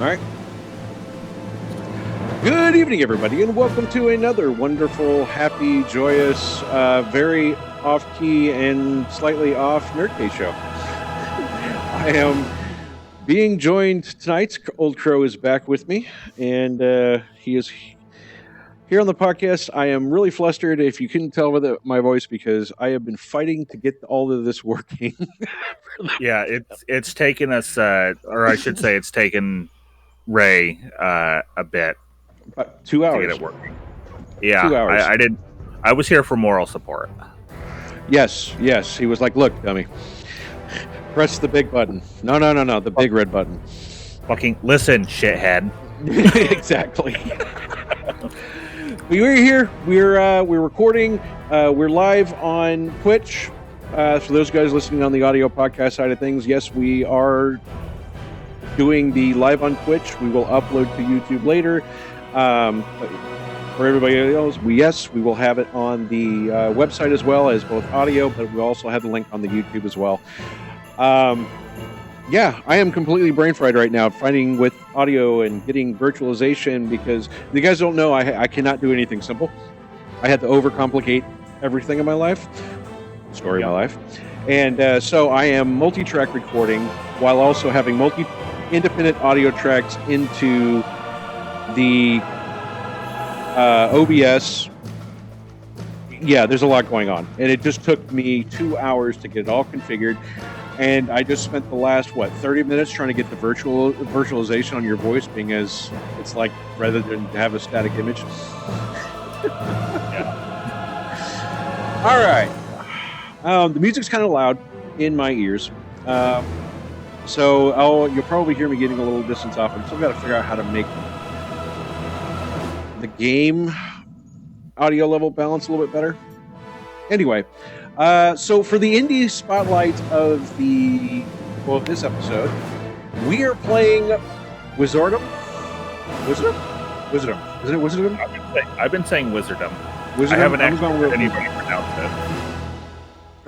All right. Good evening, everybody, and welcome to another wonderful, happy, joyous, very off-key and slightly off Nerdcade show. I am being joined tonight. Old Crow is back with me, and he is here on the podcast. I am really flustered, if you couldn't tell with my voice, because I have been fighting to get all of this working. Yeah, it's taken us, or I should say, it's taken Ray a bit. About 2 hours to get it working. Yeah, 2 hours. I was here for moral support. Yes. He was like, "Look, dummy, press the big button." No, the big red button. Fucking listen, shithead. Exactly. We're here. We're recording. We're live on Twitch. For those guys listening on the audio podcast side of things, yes, we are doing the live on Twitch. We will upload to YouTube later. For everybody else, we will have it on the website as well as both audio, but we also have the link on the YouTube as well. Yeah, I am completely brain fried right now, fighting with audio and getting virtualization, because if you guys don't know, I cannot do anything simple. I had to overcomplicate everything in my life, story of my life, and so I am multi-track recording while also having independent audio tracks into the OBS. Yeah, there's a lot going on, and it just took me 2 hours to get it all configured, and I just spent the last 30 minutes trying to get the virtualization on your voice, being as it's like rather than have a static image. Yeah. All right. The music's kind of loud in my ears, so you'll probably hear me getting a little distance off. I'm still got to figure out how to make the game audio level balance a little bit better. Anyway, so for the indie spotlight of this episode, we are playing Wizordum. Wizardum? Isn't it Wizordum? I've been saying Wizordum. I haven't actually heard anybody pronounce it.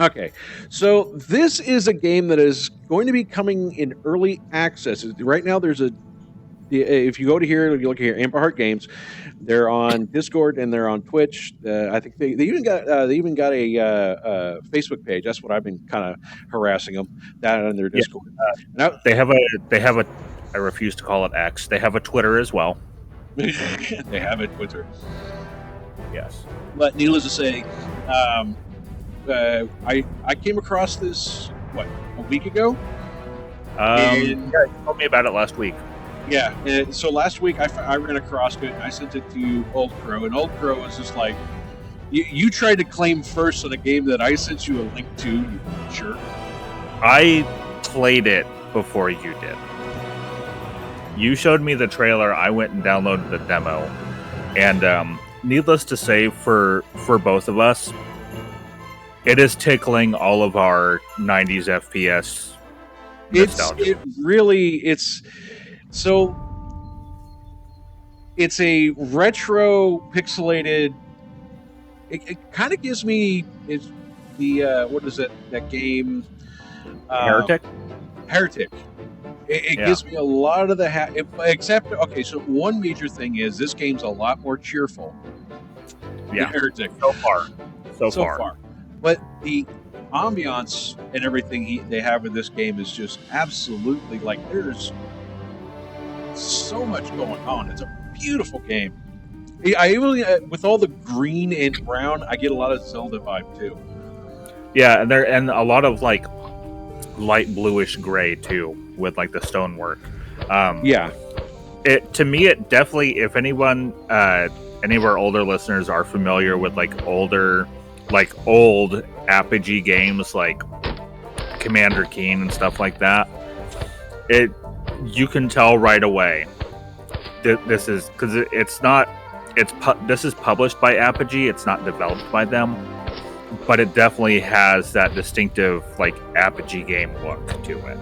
Okay, so this is a game that is going to be coming in early access. Right now, if you go to here, you look here, Emberheart Games. They're on Discord and they're on Twitch. I think they even got a Facebook page. That's what I've been kind of harassing them down on their Discord. They have a. I refuse to call it X. They have a Twitter as well. They have a Twitter. Yes, but needless to say, I came across this a week ago. You told me about it last week. Yeah, and so last week I ran across it and I sent it to Old Crow, and Old Crow was just like, "You tried to claim first on a game that I sent you a link to, you jerk." I played it before you did. You showed me the trailer. I went and downloaded the demo, and needless to say, for both of us, it is tickling all of our 90s FPS nostalgia. It's a retro pixelated. It kind of gives me what is it? That game? Heretic. It gives me a lot of the except okay. So one major thing is this game's a lot more cheerful. Yeah, than Heretic so far. But the ambiance and everything they have in this game is just absolutely there's so much going on. It's a beautiful game. I really, with all the green and brown, I get a lot of Zelda vibe too. Yeah, and a lot of light bluish gray too, with the stonework. To me, it definitely, if anyone, any of our older listeners are familiar with old Apogee games like Commander Keen and stuff like that, you can tell right away that this is, because this is published by Apogee. It's not developed by them, but it definitely has that distinctive Apogee game look to it.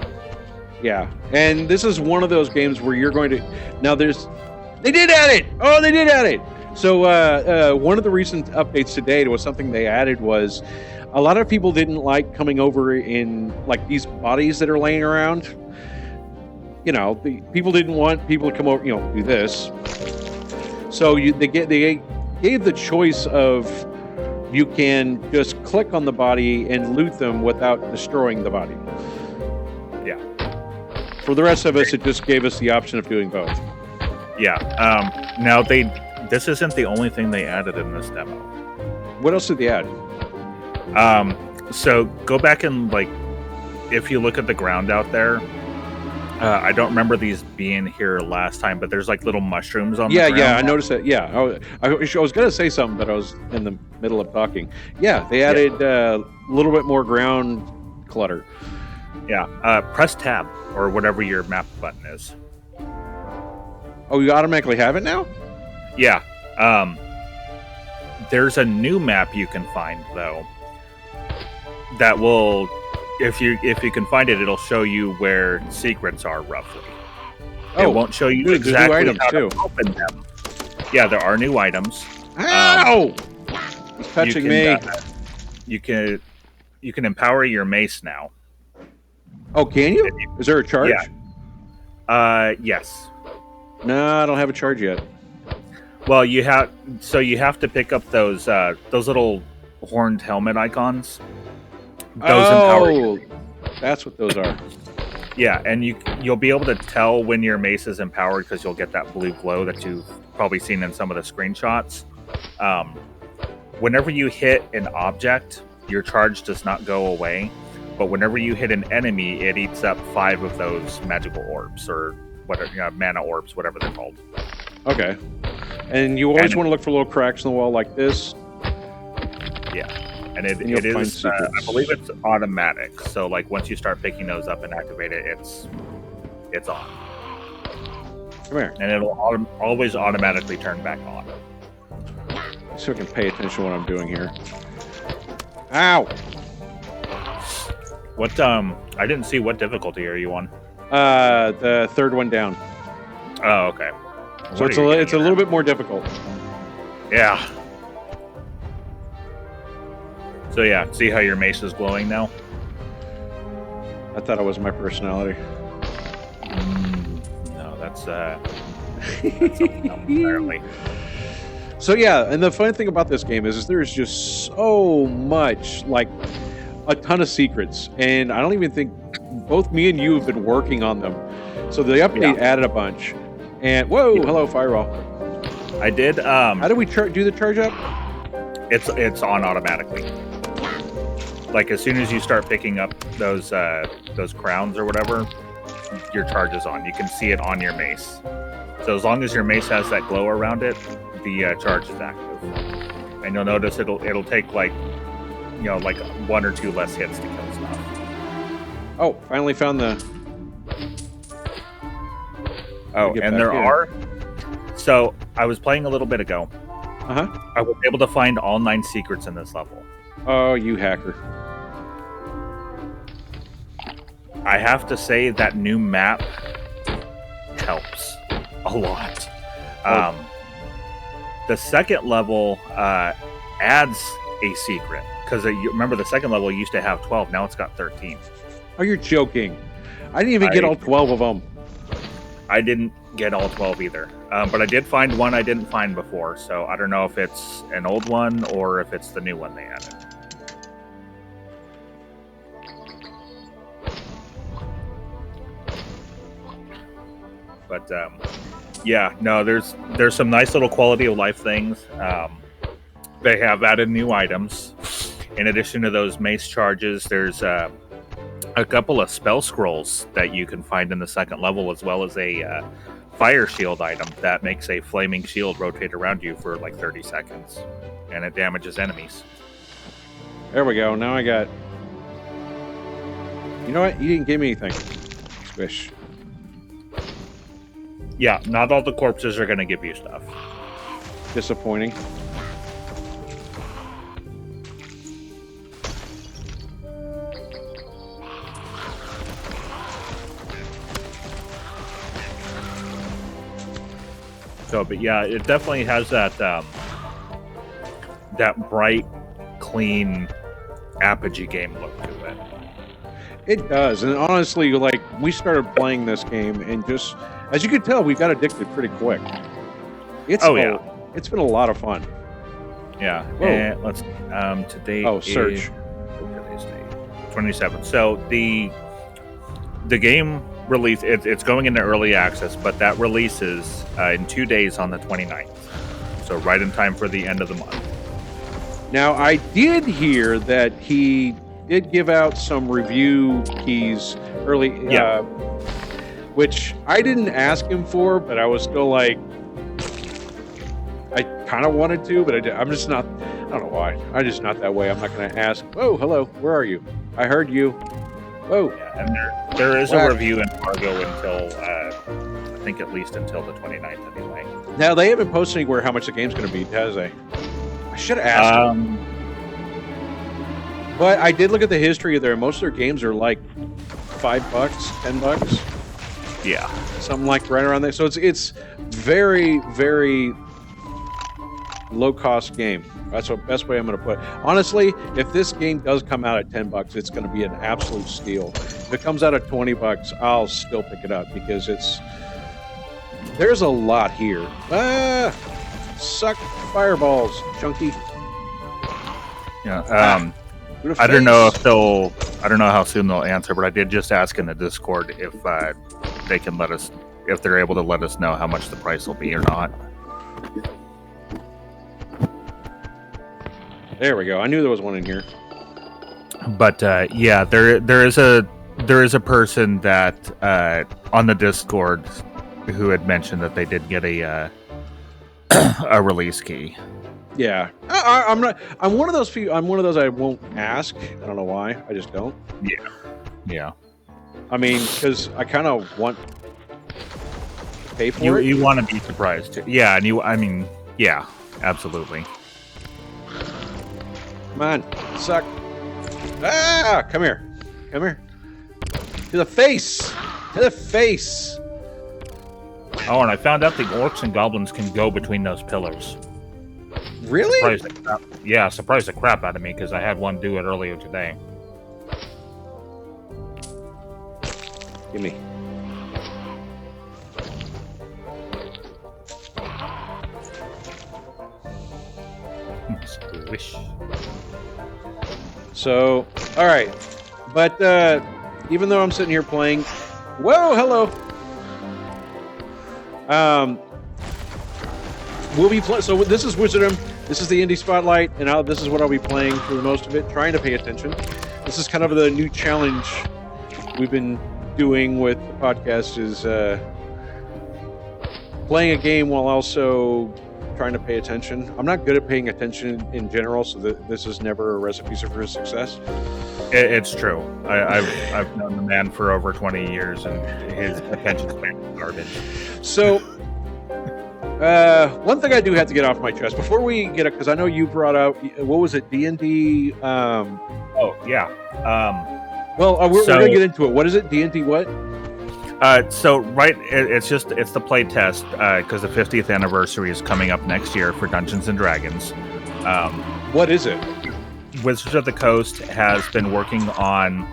Yeah, and this is one of those games where you're going to they did add it. So one of the recent updates today was something they added was a lot of people didn't like coming over in these bodies that are laying around. you know, the people didn't want people to come over, you know, do this. So they gave the choice of you can just click on the body and loot them without destroying the body. Yeah. For the rest of us, it just gave us the option of doing both. Yeah. Now this isn't the only thing they added in this demo. What else did they add? So go back and if you look at the ground out there, I don't remember these being here last time, but there's little mushrooms on the ground. Yeah, I noticed that. Yeah, I was going to say something, but I was in the middle of talking. Yeah, they added a little bit more ground clutter. Yeah, press tab or whatever your map button is. Oh, you automatically have it now? Yeah. There's a new map you can find though that will, if you can find it, it'll show you where secrets are roughly. It won't show you exactly items how too. to open them. Yeah, there are new items. Ow! He's touching me. You can empower your mace now. Oh, can you? Is there a charge? Yeah. Yes. No, I don't have a charge yet. Well, you have to pick up those little horned helmet icons. Those empower you. That's what those are. Yeah, and you'll be able to tell when your mace is empowered because you'll get that blue glow that you've probably seen in some of the screenshots. Whenever you hit an object, your charge does not go away, but whenever you hit an enemy, it eats up 5 of those magical orbs or whatever, mana orbs, whatever they're called. Okay. And you always want to look for little cracks in the wall like this. Yeah. And it is, I believe it's automatic. So once you start picking those up and activate it, it's on. Come here. And it'll always automatically turn back on. So I can pay attention to what I'm doing here. Ow! What, I didn't see what difficulty are you on? The third one down. Oh, okay. So it's a little bit more difficult. Yeah. So yeah, see how your mace is glowing now? I thought it was my personality. No, that's something else entirely. So yeah, and the funny thing about this game is there's just so much, a ton of secrets, and I don't even think both me and you have been working on them. So the update added a bunch, and hello Firewall. I did. How do we do the charge up? It's on automatically. As soon as you start picking up those crowns or whatever, your charge is on. You can see it on your mace. So as long as your mace has that glow around it, the charge is active. And you'll notice it'll take 1 or 2 less hits to kill stuff. Oh, finally found the. Oh, and there are. So I was playing a little bit ago. Uh-huh. I was able to find all 9 secrets in this level. Oh, you hacker. I have to say that new map helps a lot. The second level adds a secret because you remember the second level used to have 12. Now it's got 13. Oh, you're joking. I didn't even get all 12 of them. I didn't get all 12 either. But I did find one I didn't find before. So I don't know if it's an old one or if it's the new one they added. But yeah, no, there's some nice little quality of life things. They have added new items. In addition to those mace charges, there's a couple of spell scrolls that you can find in the second level, as well as a fire shield item that makes a flaming shield rotate around you for 30 seconds, and it damages enemies. There we go. Now I got. You know what? You didn't give me anything. Squish. Yeah, not all the corpses are going to give you stuff. Disappointing. So, but yeah, it definitely has that that bright, clean Apogee game look to it. It does, and honestly, like we started playing this game, and just as you can tell, we got addicted pretty quick. It's it's been a lot of fun. Yeah. And let's today. Search. Is, today's date, 27th. So the game release it's going into early access, but that releases in 2 days on the 29th. So right in time for the end of the month. Now I did hear that he did give out some review keys early, which I didn't ask him for, but I was still like, I kind of wanted to, but I'm just not. I don't know why. I'm just not that way. I'm not going to ask. Oh, hello. Where are you? I heard you. Oh, yeah, and there is a review embargo until I think at least until the 29th anyway. Now they haven't posted anywhere how much the game's going to be, has they? I should have asked him. But I did look at the history of most of their games are like $5, $10. Yeah, something like right around there. So it's very, very low cost game. That's the best way I'm going to put it. Honestly, if this game does come out at $10, it's going to be an absolute steal. If it comes out at $20, I'll still pick it up because there's a lot here. Suck fireballs, chunky. Yeah. I don't know how soon they'll answer, but I did just ask in the Discord if they can if they're able to let us know how much the price will be or not. There we go. I knew there was one in here. But yeah, there is a person that on the Discord who had mentioned that they did get a release key. Yeah, I'm not. I'm one of those few. I'm one of those I won't ask. I don't know why. I just don't. Yeah. I mean, because I kind of want to pay for it. You want to be surprised too. Yeah, and I mean, yeah, absolutely. Come on, suck. Come here. To the face. Oh, and I found out the orcs and goblins can go between those pillars. Really? Surprised the crap out of me because I had one do it earlier today. Give me. Squish. So, all right, but even though I'm sitting here playing, whoa, hello. We'll be playing. So this is Wizordum. This is the Indie Spotlight, and this is what I'll be playing for the most of it, trying to pay attention. This is kind of the new challenge we've been doing with the podcast is playing a game while also trying to pay attention. I'm not good at paying attention in general, so this is never a recipe for success. It's true. I've known the man for over 20 years, and his attention span is garbage. So. One thing I do have to get off my chest before we get it, because I know you brought out, what was it, D&D? Oh, yeah. We're going to get into it. What is it? D&D what? It's the Playtest, because the 50th anniversary is coming up next year for Dungeons & Dragons. What is it? Wizards of the Coast has been working on,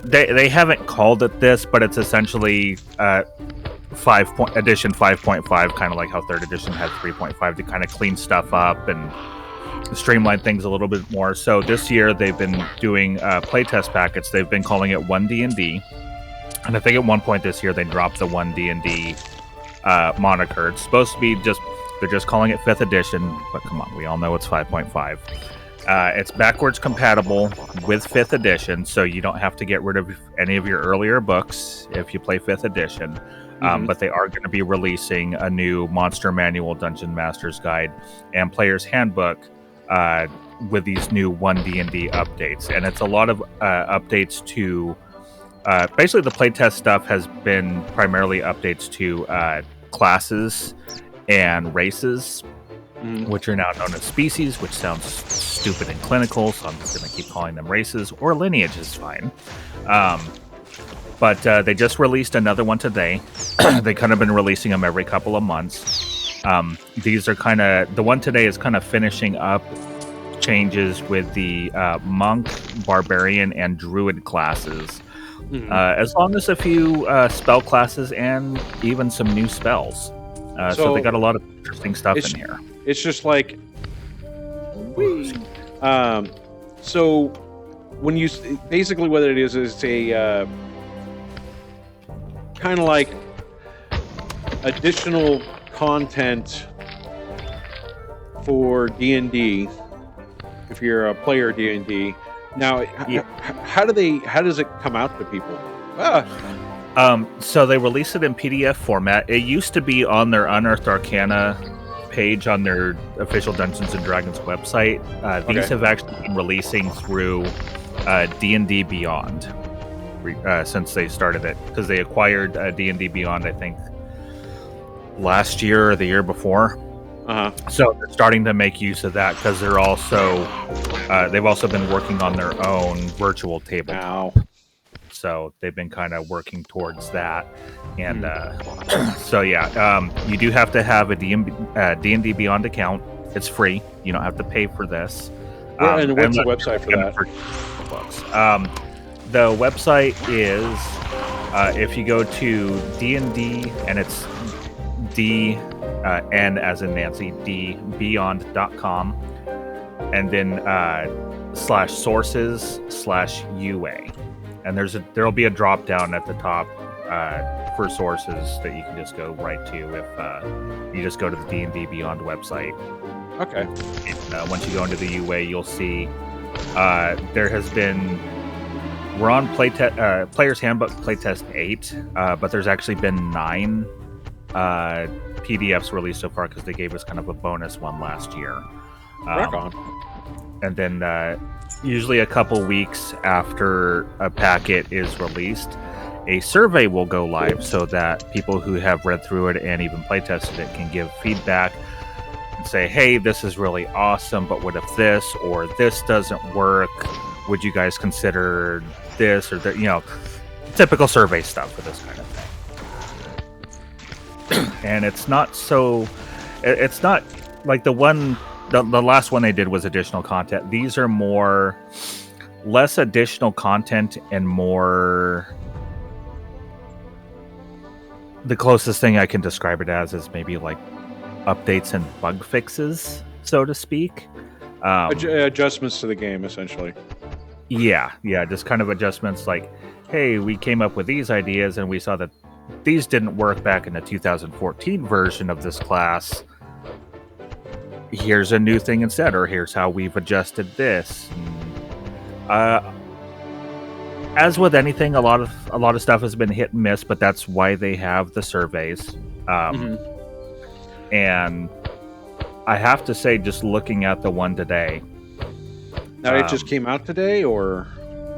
they haven't called it this, but it's essentially edition 5.5, kind of like how 3rd edition had 3.5 to kind of clean stuff up and streamline things a little bit more. So this year they've been doing playtest packets. They've been calling it 1D&D, and I think at one point this year they dropped the 1D&D moniker. It's supposed to be they're just calling it 5th edition, but come on, we all know it's 5.5. It's backwards compatible with 5th edition, so you don't have to get rid of any of your earlier books if you play 5th edition. But they are going to be releasing a new Monster Manual, Dungeon Master's Guide, and Player's Handbook with these new 1D&D updates. And it's a lot of updates to... basically, the playtest stuff has been primarily updates to classes and races, which are now known as species, which sounds stupid and clinical, so I'm just going to keep calling them races, or lineage is fine. But they just released another one today. They kind of been releasing them every couple of months. These are the one today is kind of finishing up changes with the monk, barbarian, and druid classes. as long as a few spell classes and even some new spells. So they got a lot of interesting stuff in here. It's just like, so when you basically what it is a kind of like additional content for D&D if you're a player of D&D. Now, how does it come out to people? So they release it in PDF format. It used to be on their Unearthed Arcana page on their official Dungeons and Dragons website. These have actually been releasing through D&D Beyond since they started it, because they acquired D&D Beyond, I think, last year or the year before. So they're starting to make use of that, because they're also they've also been working on their own virtual tabletop. So they've been kind of working towards that, and so you do have to have a D&D Beyond account. It's free. You don't have to pay for this. And what's the website for that? The website is if you go to D&D, and it's D N as in Nancy, D beyond.com, and then /sources/UA. And there'll be a drop down at the top for sources that you can just go right to if you just go to the D&D Beyond website. Okay. And, once you go into the UA, you'll see there has been. We're on Player's Handbook Playtest 8, but there's actually been 9 PDFs released so far, because they gave us kind of a bonus one last year. Rock on. And then usually a couple weeks after a packet is released, a survey will go live so that people who have read through it and even playtested it can give feedback and say, hey, this is really awesome, but what if this or this doesn't work? Would you guys consider this or that? Typical survey stuff for this kind of thing. And it's not like the last one they did was additional content. These are less additional content and more, the closest thing I can describe it as is maybe like updates and bug fixes, so to speak. Adjustments to the game, essentially. Yeah, just kind of adjustments like, hey, we came up with these ideas and we saw that these didn't work back in the 2014 version of this class. Here's a new thing instead, or here's how we've adjusted this. As with anything, a lot of stuff has been hit and miss, but that's why they have the surveys. And I have to say, just looking at the one today. Now it just came out today, or?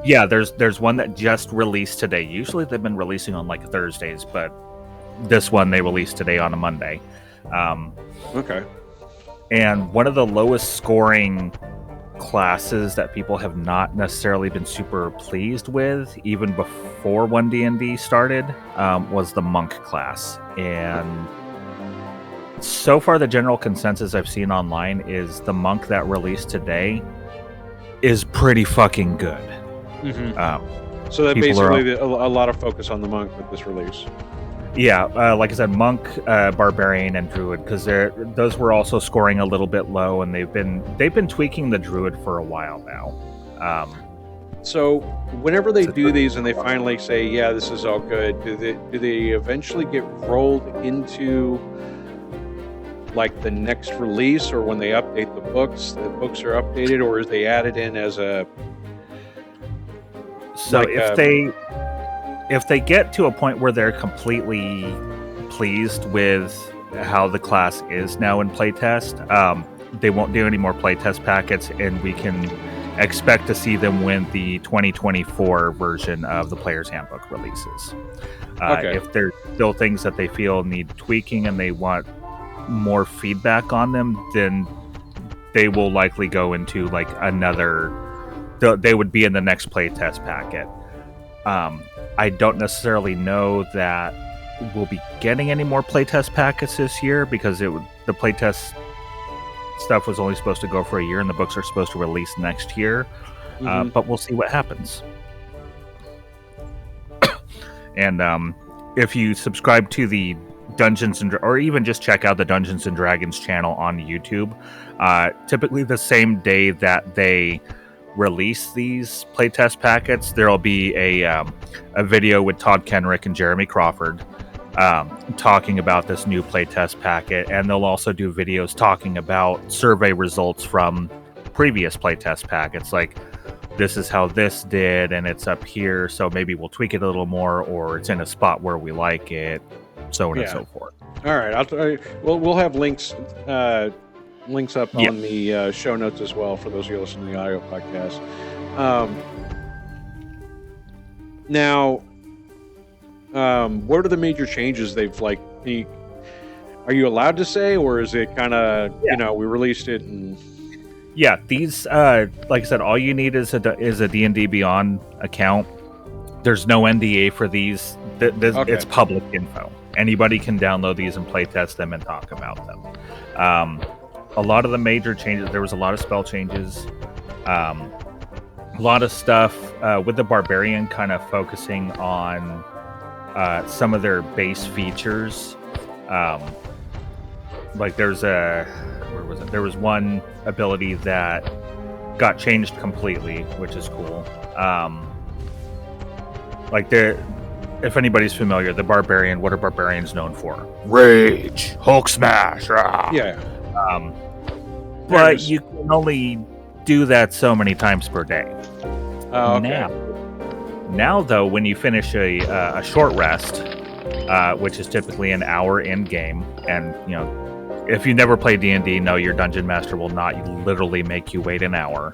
Yeah, there's one that just released today. Usually they've been releasing on like Thursdays, but this one they released today on a Monday. Okay. And one of the lowest scoring classes that people have not necessarily been super pleased with, even before 1D&D started, was the monk class. And so far, the general consensus I've seen online is the monk that released today is pretty fucking good. So that basically a lot of focus on the monk with this release. Yeah, like I said, monk, barbarian, and druid, because those were also scoring a little bit low, and they've been tweaking the druid for a while now. So whenever they do these and they finally say, "Yeah, this is all good," do they eventually get rolled into like the next release, or when they update the books are updated, or is they added in as a? So like if they get to a point where they're completely pleased with how the class is now in playtest, they won't do any more playtest packets, and we can expect to see them when the 2024 version of the Player's Handbook releases. If there's still things that they feel need tweaking and they want more feedback on them, then they will likely go into like they would be in the next playtest packet. I don't necessarily know that we'll be getting any more playtest packets this year, because the playtest stuff was only supposed to go for a year, and the books are supposed to release next year. But we'll see what happens. And if you subscribe to the or even just check out the Dungeons and Dragons channel on YouTube, typically the same day that they release these playtest packets, there'll be a video with Todd Kenrick and Jeremy Crawford talking about this new playtest packet, and they'll also do videos talking about survey results from previous playtest packets, like this is how this did, and it's up here, so maybe we'll tweak it a little more, or it's in a spot where we like it, so on and so forth. All right, we'll have links up on the show notes as well for those of you listening to the audio podcast. Now, what are the major changes they've like? Are you allowed to say, or is it kind of we released it and? Yeah, these like I said, all you need is a D&D Beyond account. There's no NDA for these. Okay. It's public info. Anybody can download these and play test them and talk about them. A lot of the major changes, there was a lot of spell changes, a lot of stuff with the Barbarian kind of focusing on some of their base features. Like there was one ability that got changed completely, which is cool. If anybody's familiar, the Barbarian, what are Barbarians known for? Rage, Hulk smash. Rah. Yeah. But you can only do that so many times per day. Oh, okay. Now though, when you finish a short rest, which is typically an hour in game, and if you never play D&D, no, your dungeon master will not literally make you wait an hour.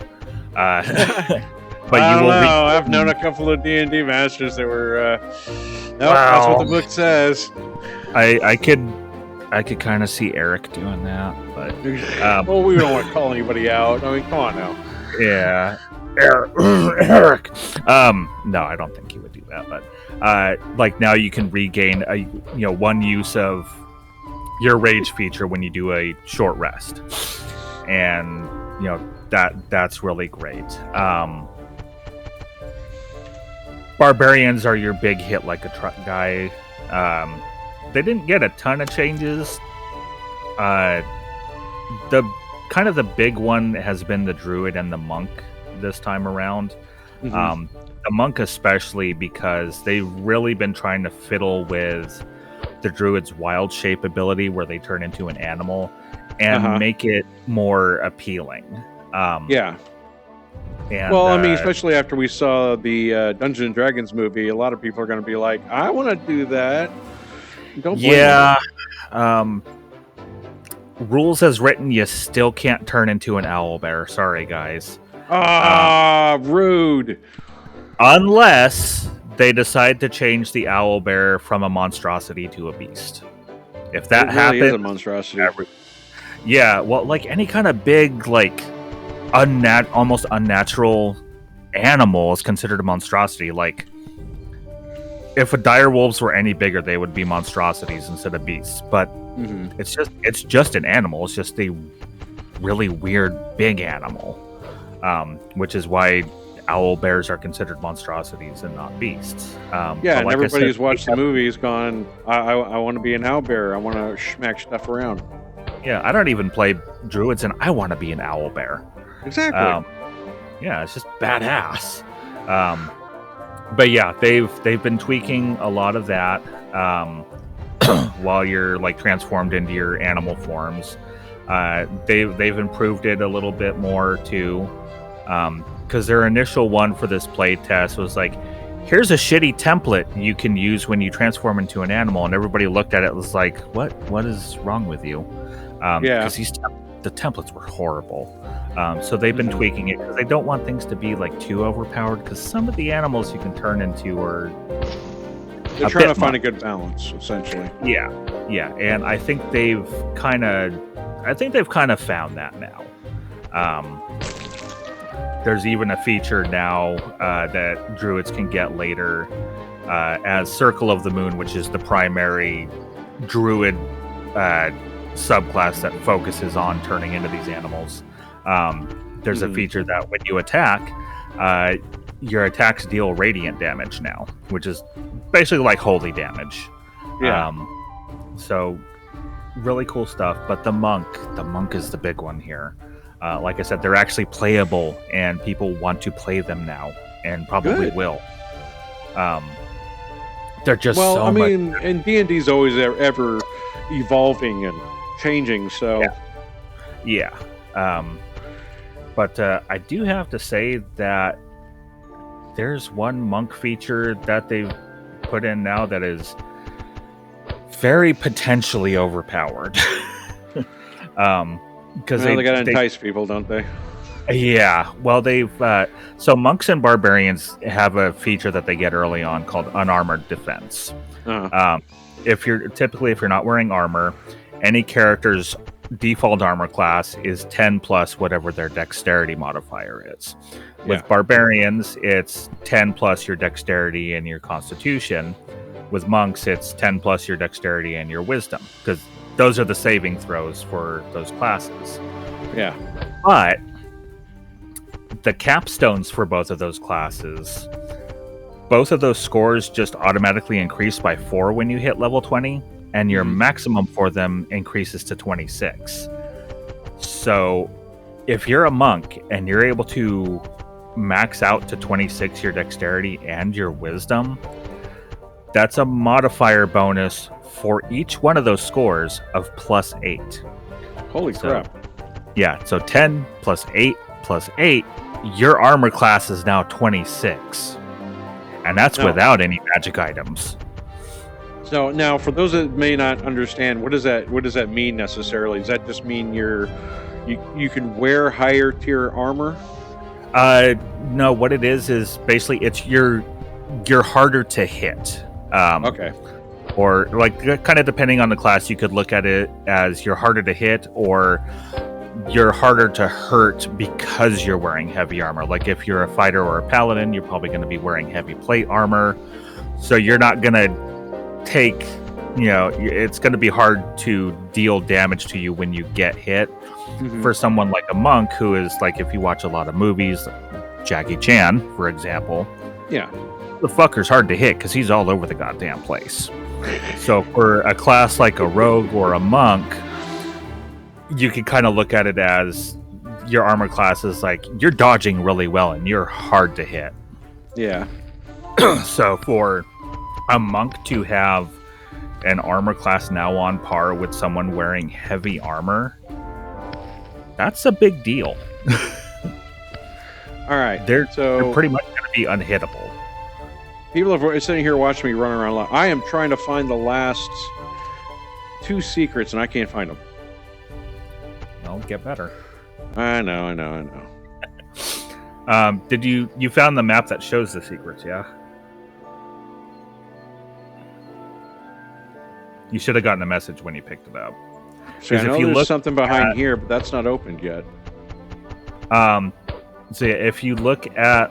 But I don't know. I've known a couple of D&D masters that were. That's what the book says. I could kind of see Eric doing that, but well, we don't want to call anybody out. I mean, come on now. Yeah, Eric. No, I don't think he would do that. But like now, you can regain one use of your rage feature when you do a short rest, and that's really great. Barbarians are your big hit like a truck guy. They didn't get a ton of changes. The big one has been the Druid and the Monk this time around. Mm-hmm. The Monk especially, because they've really been trying to fiddle with the Druid's wild shape ability where they turn into an animal and make it more appealing. Yeah. And, I mean, especially after we saw the Dungeons and Dragons movie, a lot of people are going to be like, I want to do that. Don't blame me. Rules as written, you still can't turn into an owlbear. Sorry, guys. Rude. Unless they decide to change the owlbear from a monstrosity to a beast. If that happens, is a monstrosity. Yeah, well, like any kind of big, like almost unnatural animal is considered a monstrosity. Like if a dire wolves were any bigger, they would be monstrosities instead of beasts. But it's just an animal. It's just a really weird big animal, which is why owl bears are considered monstrosities and not beasts. And like everybody who's watched the movie has gone, I want to be an owl bear. I want to smack stuff around. Yeah, I don't even play druids, and I want to be an owl bear. Exactly. It's just badass. But yeah, they've been tweaking a lot of that while you're like transformed into your animal forms. They've improved it a little bit more too, because their initial one for this play test was like, here's a shitty template you can use when you transform into an animal, and everybody looked at it and was like, what is wrong with you? Because the templates were horrible. So they've been tweaking it because they don't want things to be like too overpowered, because some of the animals you can turn into are they're trying to find a good balance, essentially. Yeah, and I think they've kind of found that now. There's even a feature now that druids can get later as Circle of the Moon, which is the primary druid subclass that focuses on turning into these animals. There's a feature that when you attack, your attacks deal radiant damage now, which is basically like holy damage. Yeah. So really cool stuff. But the monk is the big one here. Like I said, they're actually playable, and people want to play them now, and probably Good. will. They're just and D&D's always ever evolving and changing. So yeah. But I do have to say that there's one monk feature that they've put in now that is very potentially overpowered. Because they got to entice people, don't they? Yeah. Well, they've so monks and barbarians have a feature that they get early on called unarmored defense. If you're not wearing armor, any character's default armor class is 10 plus whatever their dexterity modifier is. With barbarians, it's 10 plus your dexterity and your constitution. With monks, it's 10 plus your dexterity and your wisdom, because those are the saving throws for those classes. Yeah. But the capstones for both of those classes, both of those scores just automatically increase by 4 when you hit level 20, and your maximum for them increases to 26. So if you're a monk and you're able to max out to 26 your dexterity and your wisdom, that's a modifier bonus for each one of those scores of +8. Holy crap. Yeah, so 10 plus 8 plus 8, your armor class is now 26. And that's without any magic items. So now, for those that may not understand, what does that mean necessarily? Does that just mean you can wear higher tier armor? No, what it is basically it's you're harder to hit. Okay. Or like kind of depending on the class, you could look at it as you're harder to hit or you're harder to hurt because you're wearing heavy armor. Like if you're a fighter or a paladin, you're probably going to be wearing heavy plate armor. So you're not going to take, it's going to be hard to deal damage to you when you get hit. For someone like a monk who is like, if you watch a lot of movies, Jackie Chan, for example. Yeah. The fucker's hard to hit because he's all over the goddamn place. So for a class like a rogue or a monk, you can kind of look at it as your armor class is like you're dodging really well and you're hard to hit. Yeah. So for a monk to have an armor class now on par with someone wearing heavy armor, that's a big deal. All right. They're pretty much going to be unhittable. People are sitting here watching me run around. I am trying to find the last 2 secrets, and I can't find them. Well, get better. I know. Did you found the map that shows the secrets? Yeah. You should have gotten a message when you picked it up. So I know there's something behind here, but that's not opened yet. So if you look at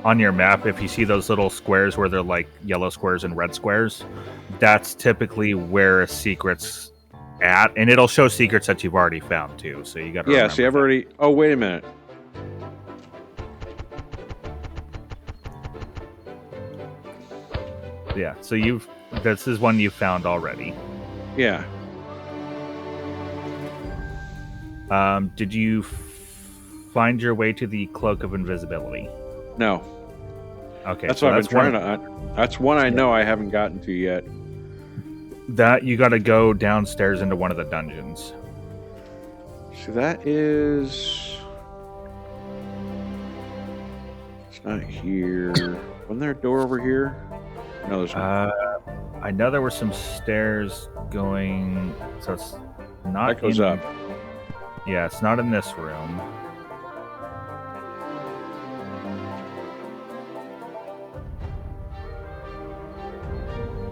on your map, if you see those little squares where they're like yellow squares and red squares, that's typically where a secret's at, and it'll show secrets that you've already found too. So you got to see, I've already. Oh, wait a minute. Yeah, so this is one you found already. Yeah. Did you find your way to the Cloak of Invisibility? No. Okay. That's what I've been trying to. That's one I know I haven't gotten to yet. That you got to go downstairs into one of the dungeons. So that is. It's not here. Wasn't there a door over here? No, there's not. I know there were some stairs going. So it's not. That goes up. Yeah, it's not in this room.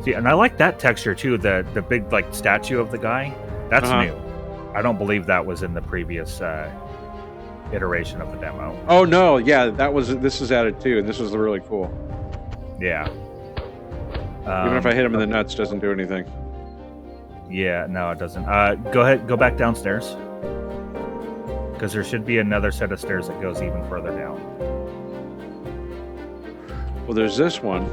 See, and I like that texture too. The big like statue of the guy. That's new. I don't believe that was in the previous iteration of the demo. Oh no, yeah, this is added too, and this is really cool. Yeah. Even if I hit him in the nuts, doesn't do anything. Yeah, no, it doesn't. Go ahead, go back downstairs. Because there should be another set of stairs that goes even further down. Well, there's this one.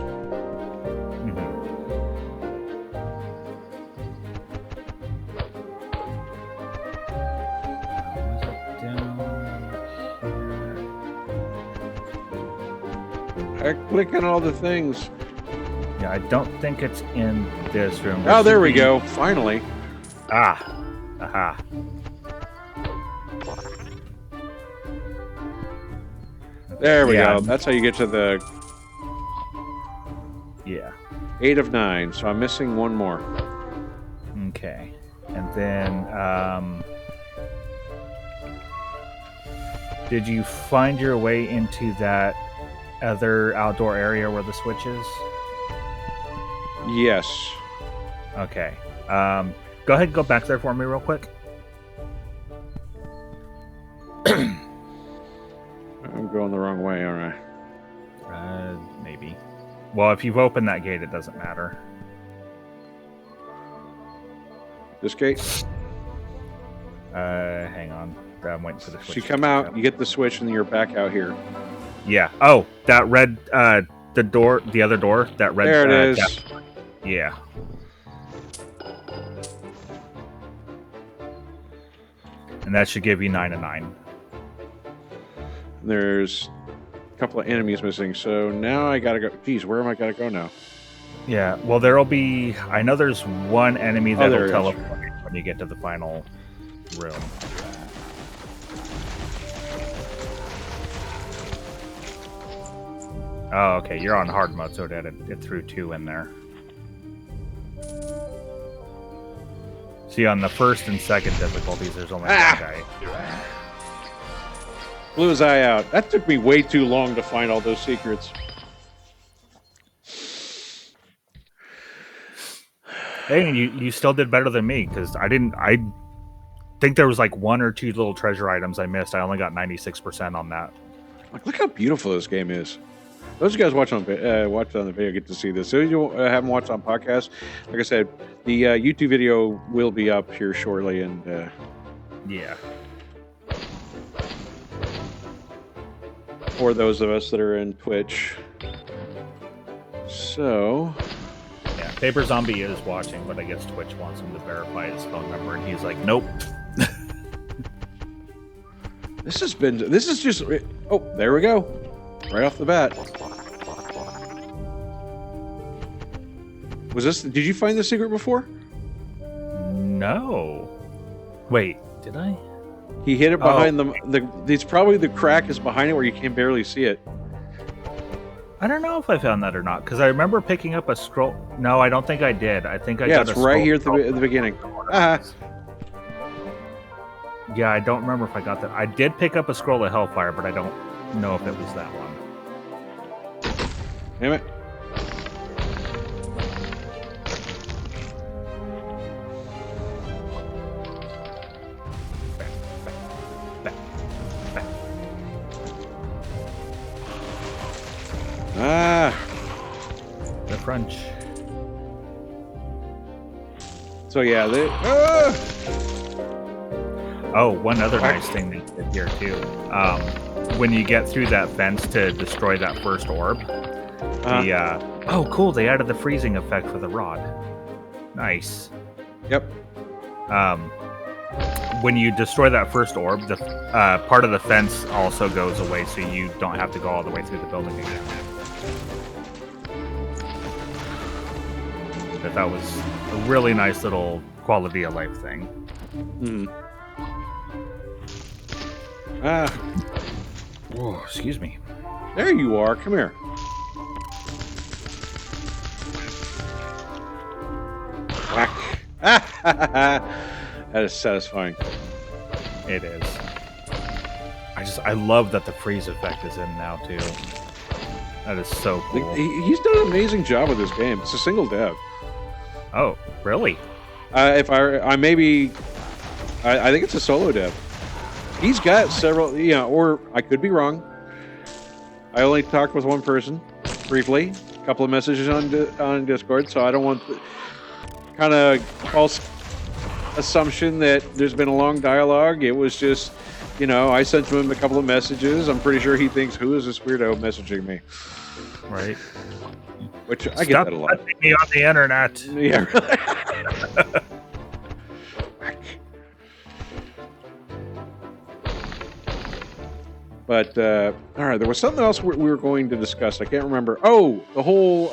clicking all the things. Yeah, I don't think it's in this room. Oh, there we go. Finally. Ah. Aha. There we go. That's how you get to the... Yeah. 8 of 9, so I'm missing one more. Okay. And then, did you find your way into that other outdoor area where the switch is? Yes. Okay. Go ahead and go back there for me real quick. I'm going the wrong way, aren't I? Maybe. Well, if you've opened that gate, it doesn't matter. This gate? Hang on. I'm waiting for the switch. So you come out, you get the switch, and then you're back out here. Yeah. Oh, that red, the door, the other door, that red. There it is. Yeah. And that should give you 9 of 9. There's a couple of enemies missing, so now I gotta go. Geez, where am I gotta go now? Yeah, well, there'll be... I know there's one enemy that'll teleport when you get to the final room. Oh, okay, you're on hard mode, so it threw 2 in there. See, on the first and second difficulties, there's only one guy. Blew his eye out. That took me way too long to find all those secrets. Hey, and you still did better than me, because I think there was like 1 or 2 little treasure items I missed. I only got 96% on that. Like, look how beautiful this game is. Those of you guys watch on the video get to see this. Those you haven't watched on podcast, like I said, the YouTube video will be up here shortly, and yeah. For those of us that are in Twitch. So... Yeah, Paper Zombie is watching, but I guess Twitch wants him to verify his phone number, and he's like, nope. This is just... Oh, there we go. Right off the bat. Was this... Did you find the secret before? No. Wait, did I? He hid it behind it's probably the crack is behind it where you can barely see it. I don't know if I found that or not, because I remember picking up a scroll. No, I don't think I did. I think I got it's right here at the beginning. Yeah, I don't remember if I got that. I did pick up a scroll of Hellfire, but I don't know if it was that one. Damn it. The French. So yeah, Oh, one other nice thing they did here too. When you get through that fence to destroy that first orb, oh cool, they added the freezing effect for the rod. Nice. Yep. When you destroy that first orb, the part of the fence also goes away, so you don't have to go all the way through the building again. But that was a really nice little quality of life thing. Whoa, excuse me. There you are. Come here. Whack. That is satisfying. It is. I love that the freeze effect is in now too. That is so cool. He's done an amazing job with this game. It's a single dev. Oh, really? I think it's a solo dev. He's got several, or I could be wrong. I only talked with one person briefly, a couple of messages on Discord, so I don't want kind of false assumption that there's been a long dialogue. It was just, I sent him a couple of messages. I'm pretty sure he thinks, who is this weirdo messaging me? Right. Which I get that a lot. Stop me on the internet. Yeah. But all right, there was something else we were going to discuss. I can't remember. Oh, the whole.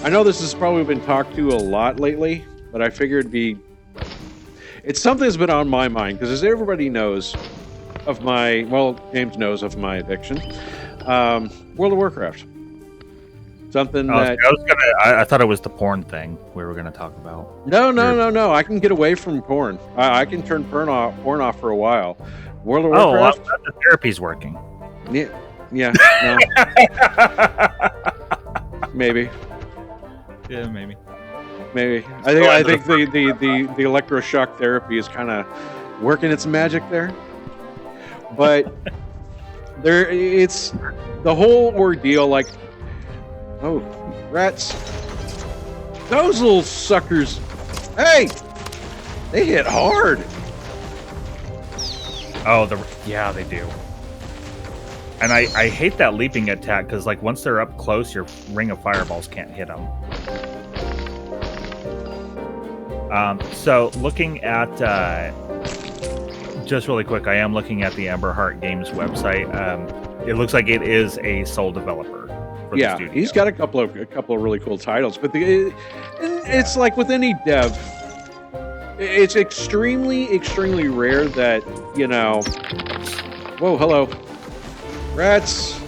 I know this has probably been talked to a lot lately, but I figured it's something that's been on my mind because, as everybody knows, James knows of my addiction. World of Warcraft. Something that I thought it was the porn thing we were gonna talk about. No. I can get away from porn. I can turn porn off for a while. World of Warcraft. Oh, the therapy's working. Yeah. No. Maybe. Yeah, maybe. I think the electroshock therapy is kind of working its magic there. But it's the whole ordeal. Like, oh, rats! Those little suckers! Hey, they hit hard. Oh, they do. And I hate that leaping attack because, like, once they're up close, your ring of fireballs can't hit them. So looking at just really quick, I am looking at the Emberheart Games website. It looks like it is a sole developer. For the studio. He's got a couple of really cool titles, but it's like with any dev, it's extremely rare that Whoa, hello, rats.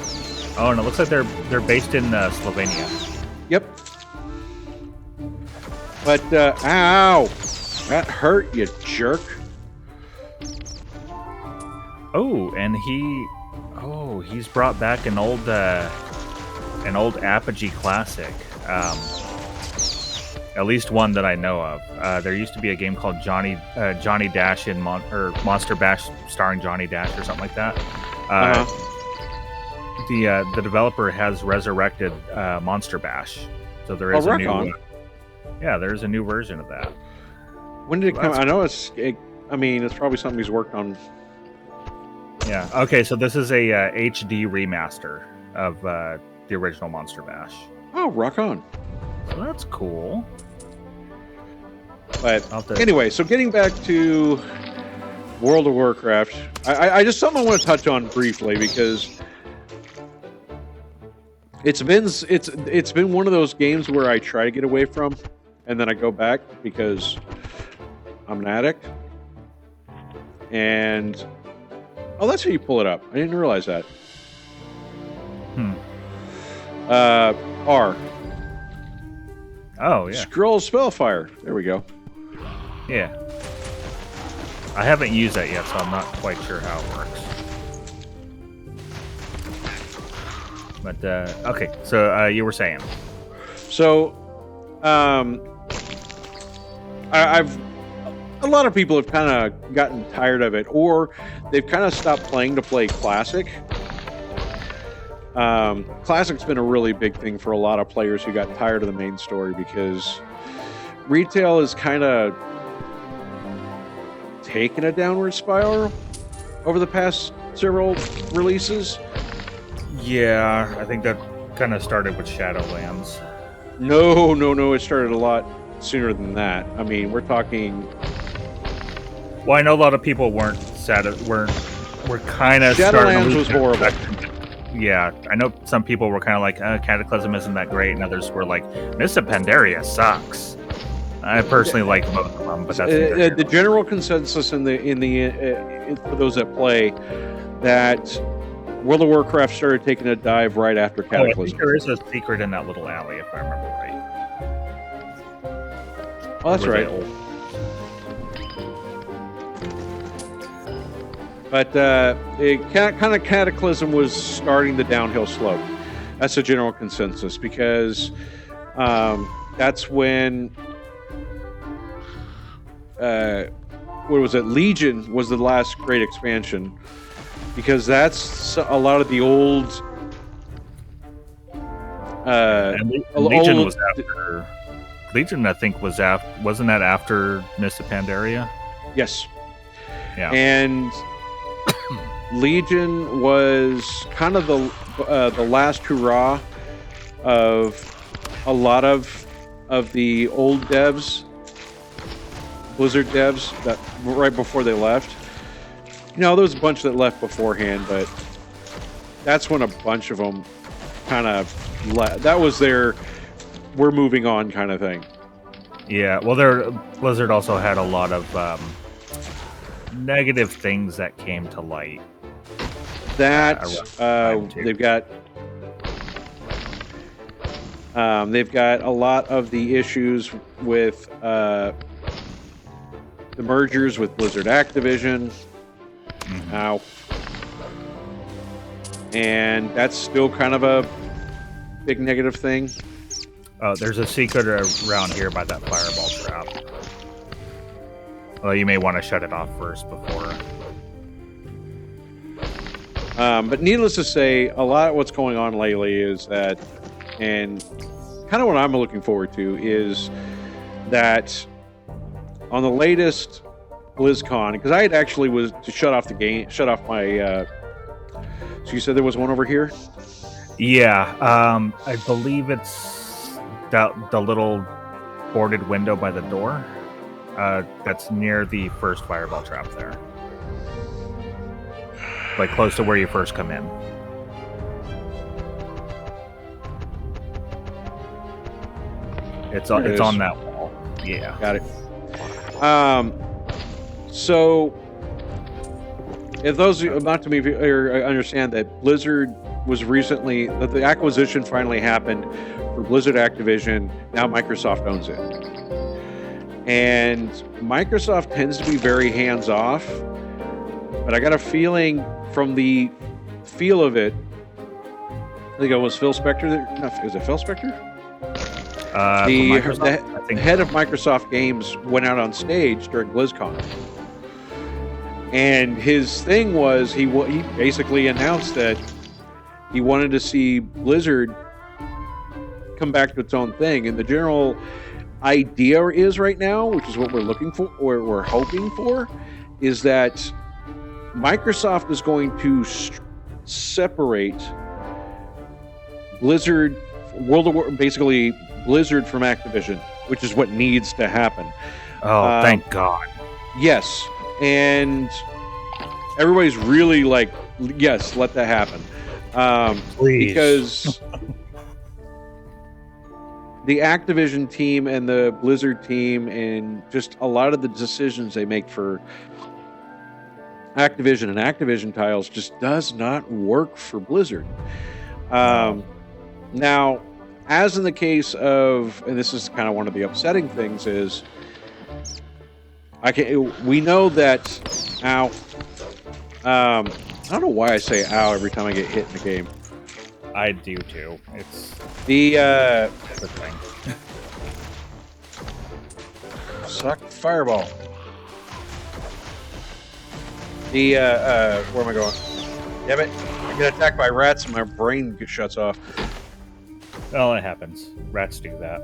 Oh, and it looks like they're based in Slovenia. Yep. But ow, that hurt, you jerk. Oh, and he's brought back an old Apogee classic. At least one that I know of. There used to be a game called Johnny Dash in Monster Bash starring Johnny Dash or something like that. The developer has resurrected Monster Bash, so there is there's a new version of that. When did it come? I know it's probably something he's worked on. Yeah. Okay, so this is a HD remaster of the original Monster Bash. Oh, rock on! So that's cool. But anyway, so getting back to World of Warcraft, I just something I want to touch on briefly because it's been one of those games where I try to get away from, and then I go back because I'm an addict. And that's how you pull it up. I didn't realize that. R. Oh yeah. Scroll Spellfire. There we go. Yeah. I haven't used that yet, so I'm not quite sure how it works. But okay, so you were saying. So, I've a lot of people have kind of gotten tired of it, or they've kind of stopped playing to play Classic. Classic's been a really big thing for a lot of players who got tired of the main story because retail is kind of taken a downward spiral over the past several releases. Yeah, I think that kind of started with Shadowlands. No, it started a lot sooner than that. I mean, we're talking. Well, I know a lot of people weren't kind of. Shadowlands was horrible. Yeah, I know some people were kind of like, Cataclysm isn't that great, and others were like, Mists of Pandaria sucks. I personally like both of them, but that's the general consensus in for those that play that World of Warcraft started taking a dive right after Cataclysm. I think there is a secret in that little alley, if I remember right. Oh, that's right. But kind of Cataclysm was starting the downhill slope. That's a general consensus because that's when what was it? Legion was the last great expansion because that's a lot of the old. Legion was after. Legion, I think, was after. Wasn't that after Mists of Pandaria? Yes. Yeah. And Legion was kind of the last hurrah of a lot of the old devs, Blizzard devs, that right before they left. there was a bunch that left beforehand, but that's when a bunch of them kind of left. That was their we're moving on kind of thing. Yeah, well, Blizzard also had a lot of negative things that came to light. That they've got a lot of the issues with the mergers with Blizzard Activision. Mm-hmm. Ow. And that's still kind of a big negative thing. There's a secret around here by that fireball trap. Well, you may want to shut it off first before. But needless to say, a lot of what's going on lately is that, and kind of what I'm looking forward to is that on the latest BlizzCon, because I had actually was to shut off my. So you said there was one over here? Yeah, I believe it's the little boarded window by the door. That's near the first fireball trap there. Like close to where you first come in. It's on that wall. Yeah. Got it. So if those not to me or understand that Blizzard was recently that the acquisition finally happened for Blizzard Activision, now Microsoft owns it. And Microsoft tends to be very hands-off, but I got a feeling from the feel of it, I think it was Phil Spector. Is it Phil Spector? The head of Microsoft Games went out on stage during BlizzCon. And his thing was he basically announced that he wanted to see Blizzard come back to its own thing. And the general idea is right now, which is what we're looking for, or we're hoping for, is that Microsoft is going to separate Blizzard, basically Blizzard from Activision, which is what needs to happen. Oh, thank God. Yes. And everybody's really like, yes, let that happen. Please. Because the Activision team and the Blizzard team and just a lot of the decisions they make for Activision and Activision titles just does not work for Blizzard. Now, as in the case of, and this is kind of one of the upsetting things, is we know that ow. I don't know why I say ow every time I get hit in the game. I do too. It's the thing. Suck fireball. Where am I going? Damn it! I get attacked by rats and my brain shuts off. Well, it happens. Rats do that.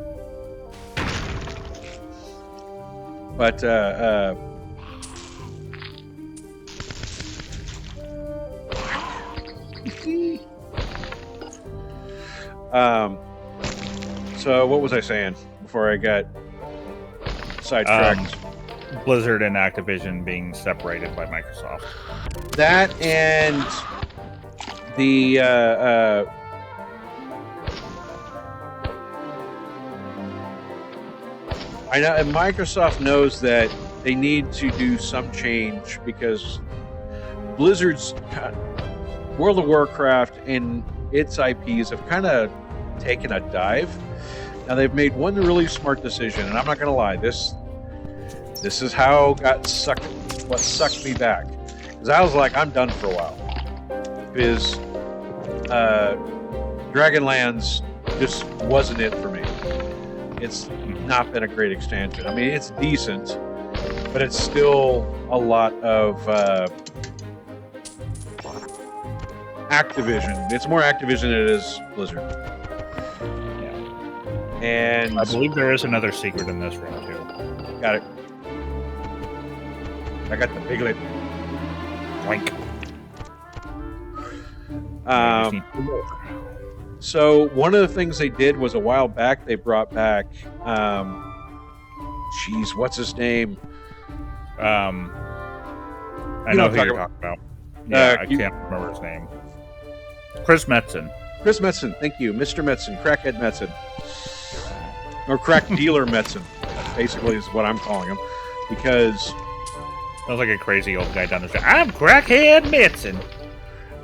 But so what was I saying before I got sidetracked? Blizzard and Activision being separated by Microsoft. That and the I know, and Microsoft knows that they need to do some change because Blizzard's World of Warcraft and its IPs have kind of taken a dive. Now they've made one really smart decision, and I'm not going to lie, this is how what sucked me back, because I was like, I'm done for a while. Is Dragonlance just wasn't it for me. It's not been a great expansion. I mean, it's decent, but it's still a lot of Activision. It's more Activision than it is Blizzard. Yeah. And I believe there is another secret in this room too. Got it. I got the piglet. Boink. So one of the things they did was a while back they brought back what's his name? I know who you're talking about. Yeah, I can't remember his name. Chris Metzen. Chris Metzen, thank you. Mr. Metzen, Crackhead Metzen. Or Crack Dealer Metzen, basically is what I'm calling him. Because... sounds like a crazy old guy down the street. I'm Crackhead Metzen.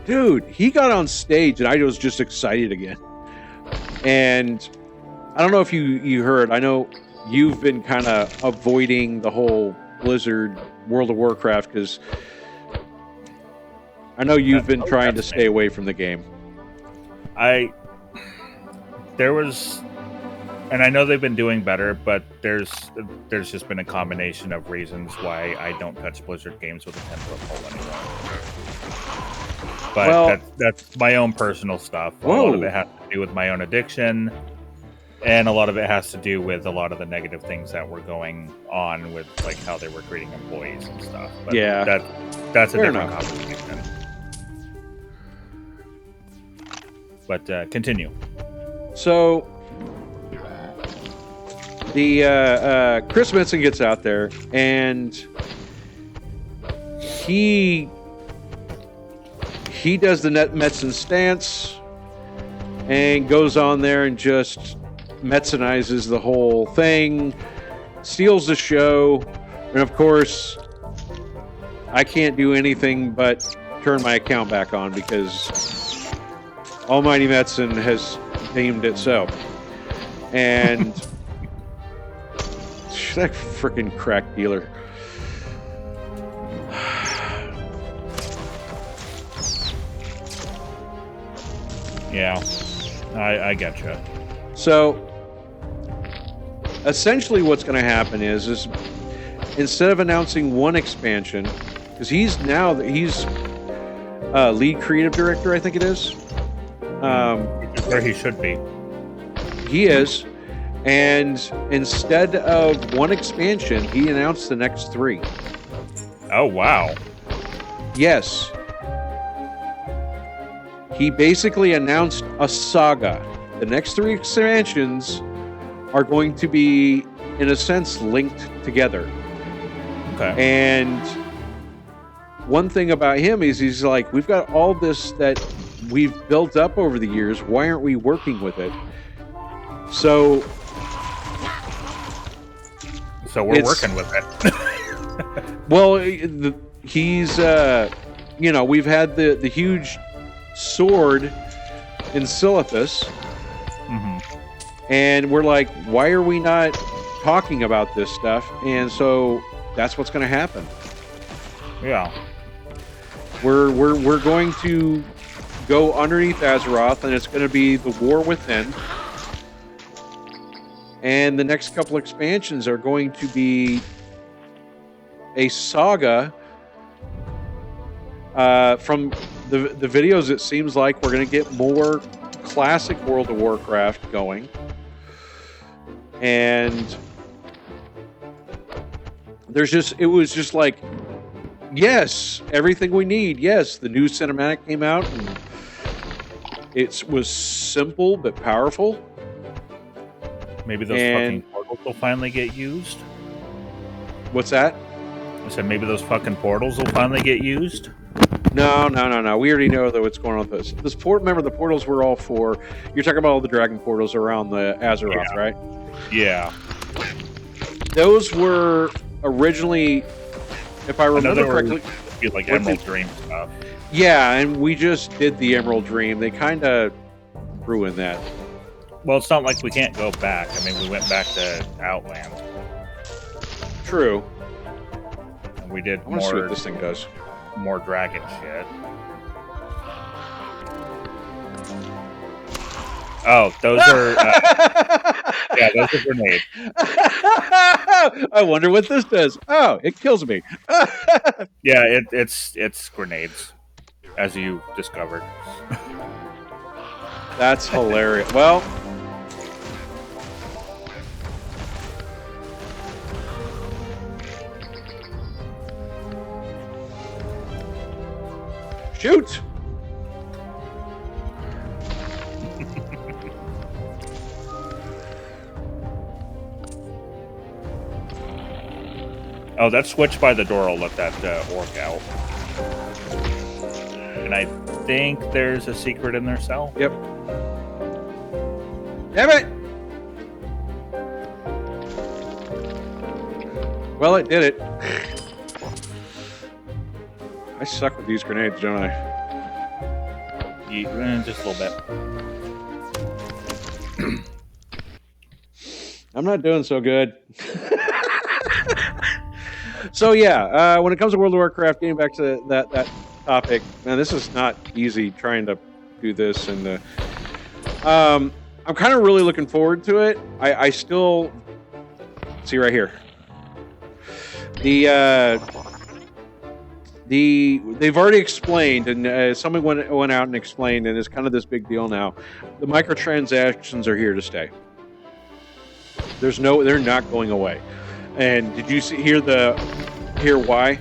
Dude, he got on stage and I was just excited again. And I don't know if you heard, I know you've been kind of avoiding the whole Blizzard World of Warcraft because I know you've been trying to stay away from the game. There was, and I know they've been doing better, but there's just been a combination of reasons why I don't touch Blizzard games with a 10-foot pole anymore. But well, that's my own personal stuff. Whoa. A lot of it has to do with my own addiction, and a lot of it has to do with a lot of the negative things that were going on with like how they were treating employees and stuff. But yeah, that's a different conversation. But continue. So the Chris Metzen gets out there and he does the Metzen stance and goes on there and just Metzenizes the whole thing, steals the show, and of course I can't do anything but turn my account back on because Almighty Metzen has deemed it so. And that freaking crack dealer. Yeah, I get you. So essentially what's going to happen is instead of announcing one expansion, because he's lead creative director, I think it is. Where he should be. He is. And instead of one expansion, he announced the next 3. Oh, wow. Yes. He basically announced a saga. The next 3 expansions are going to be, in a sense, linked together. Okay. And one thing about him is he's like, we've got all this that we've built up over the years. Why aren't we working with it? So we're working with it. Well, he's, we've had the huge sword in Silithus. Mm-hmm. And we're like, why are we not talking about this stuff? And so that's what's going to happen. Yeah. We're going to go underneath Azeroth, and it's going to be the War Within. And the next couple expansions are going to be a saga. From the videos, it seems like we're going to get more classic World of Warcraft going. And it was just like, yes, everything we need. Yes, the new cinematic came out, and it was simple but powerful. Maybe those fucking portals will finally get used. What's that? I said maybe those fucking portals will finally get used. No. We already know what's going on with this. Remember, the portals were all for... You're talking about all the dragon portals around the Azeroth, right? Yeah. Those were originally, if I remember correctly... like Emerald Dream stuff. Yeah, and we just did the Emerald Dream. They kind of ruined that. Well, it's not like we can't go back. I mean, we went back to Outland. True. And we did I want to see what this thing does. More dragon shit. Oh, those are... yeah, those are grenades. I wonder what this does. Oh, it kills me. Yeah, it's grenades, as you discovered. That's hilarious. Well... Shoot! Oh, that switch by the door will let that orc out. And I think there's a secret in their cell. Yep. Damn it! Well, it did it. I suck with these grenades, don't I? Yeah, just a little bit. I'm not doing so good. So yeah, when it comes to World of Warcraft, getting back to that topic, man, this is not easy trying to do this, and I'm kind of really looking forward to it. I still see right here. They've already explained, and someone went out and explained, and it's kind of this big deal now. The microtransactions are here to stay. They're not going away. And did you hear why?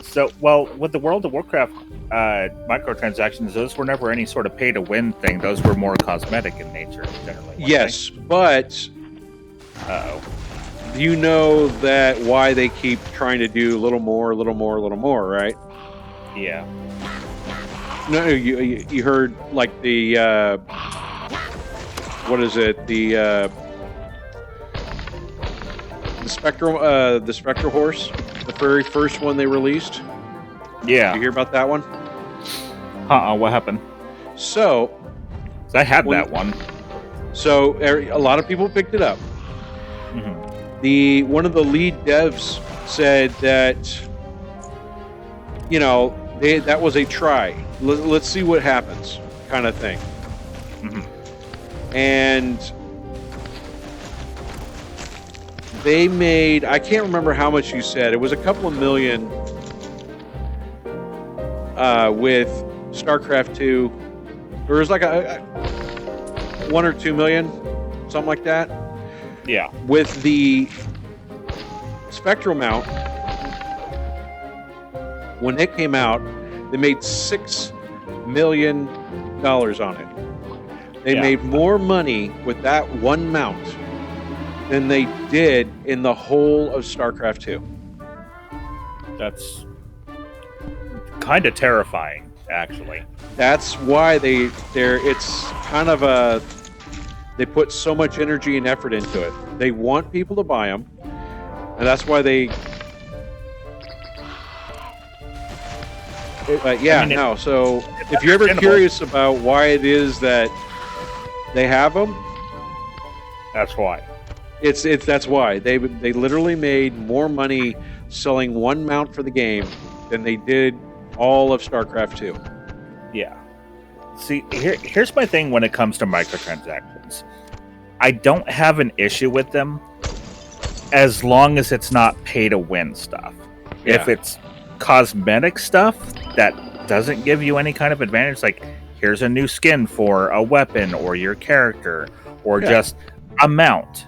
So, well, with the World of Warcraft microtransactions, those were never any sort of pay-to-win thing. Those were more cosmetic in nature, generally. Yes, but you know that why they keep trying to do a little more, right? Yeah. No, you heard like the what is it? The Spectral Horse, the very first one they released. Yeah. Did you hear about that one? What happened? So I had that one. So a lot of people picked it up. Mm-hmm. One of the lead devs said that, you know, that was a try. Let's see what happens, kind of thing. Mm-hmm. And they made, I can't remember how much you said. It was a couple of million with StarCraft 2. There was like a 1 or 2 million, something like that. Yeah. With the Spectral mount, when it came out, they made $6 million on it. They made more money with that one mount than they did in the whole of StarCraft 2. That's kind of terrifying, actually. That's why it's kind of they put so much energy and effort into it. They want people to buy them, and that's why they. So if you're ever curious about why it is that they have them, that's why. That's why they literally made more money selling one mount for the game than they did all of StarCraft 2. Yeah. See, here's my thing when it comes to microtransactions. I don't have an issue with them as long as it's not pay-to-win stuff. Yeah. If it's cosmetic stuff that doesn't give you any kind of advantage, like here's a new skin for a weapon or your character or just a mount.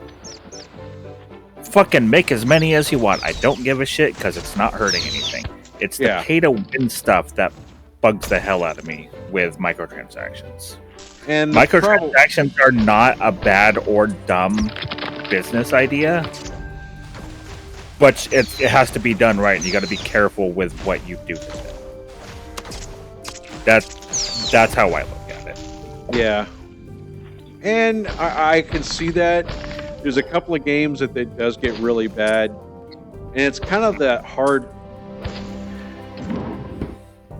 Fucking make as many as you want. I don't give a shit because it's not hurting anything. It's the pay-to-win stuff that bugs the hell out of me with microtransactions. And microtransactions are not a bad or dumb business idea, but it has to be done right, and you got to be careful with what you do with it. That's how I look at it. Yeah, and I can see that. There's a couple of games that does get really bad, and it's kind of that hard,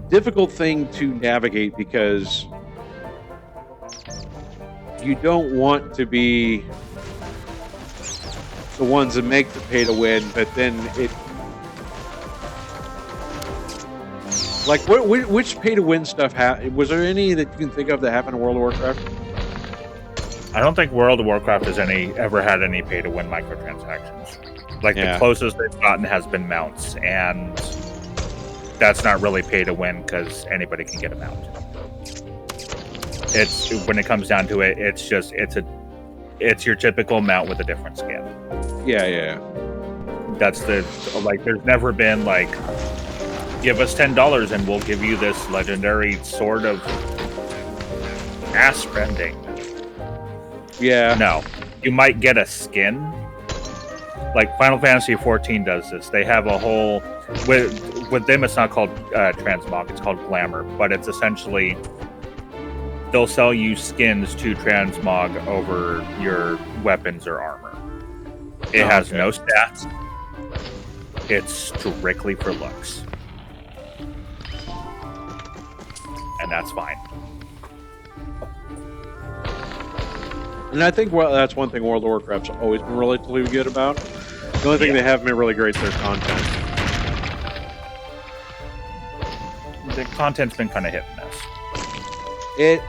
difficult thing to navigate because you don't want to be the ones that make the pay to win, but then it like which pay to win stuff was there any that you can think of that happened in World of Warcraft? I don't think World of Warcraft has ever had any pay to win microtransactions. Like the closest they've gotten has been mounts, and that's not really pay to win because anybody can get a mount. It's when it comes down to it, it's your typical mount with a different skin. Yeah. That's there's never been like, give us $10 and we'll give you this legendary sword of ass rending. Yeah. No. You might get a skin, like Final Fantasy 14 does this. They have a whole with them. It's not called transmog. It's called glamour, but it's essentially they'll sell you skins to transmog over your weapons or armor. It has no stats. It's strictly for looks, and that's fine. And I think that's one thing World of Warcraft's always been relatively good about. The only thing they haven't been really great is their content. The content's been kind of hit and miss.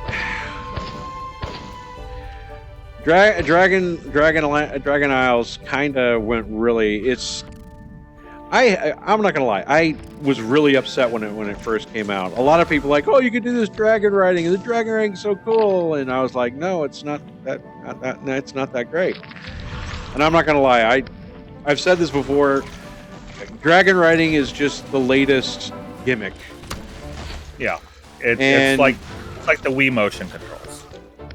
Dragon Isles kind of went really. I'm not gonna lie. I was really upset when it first came out. A lot of people like, oh, you can do this dragon riding, and the dragon riding is so cool. And I was like, no, it's not that. It's not that great. And I'm not gonna lie. I've said this before. Dragon riding is just the latest gimmick. Yeah, it's like the Wii motion controls.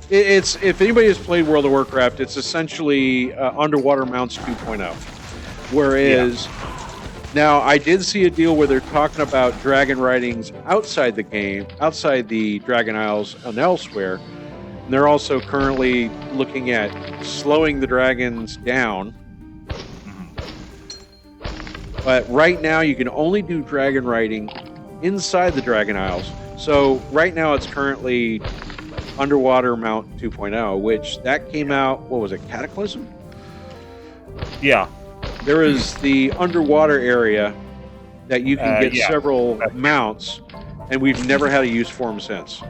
It's if anybody has played World of Warcraft, it's essentially underwater mounts 2.0. Whereas. Yeah. Now, I did see a deal where they're talking about dragon ridings outside the game, outside the Dragon Isles and elsewhere. And they're also currently looking at slowing the dragons down. But right now, you can only do dragon riding inside the Dragon Isles. So right now, it's currently Underwater Mount 2.0, which that came out, what was it, Cataclysm? Yeah. There is the underwater area that you can get several mounts, and we've never had a use for them since.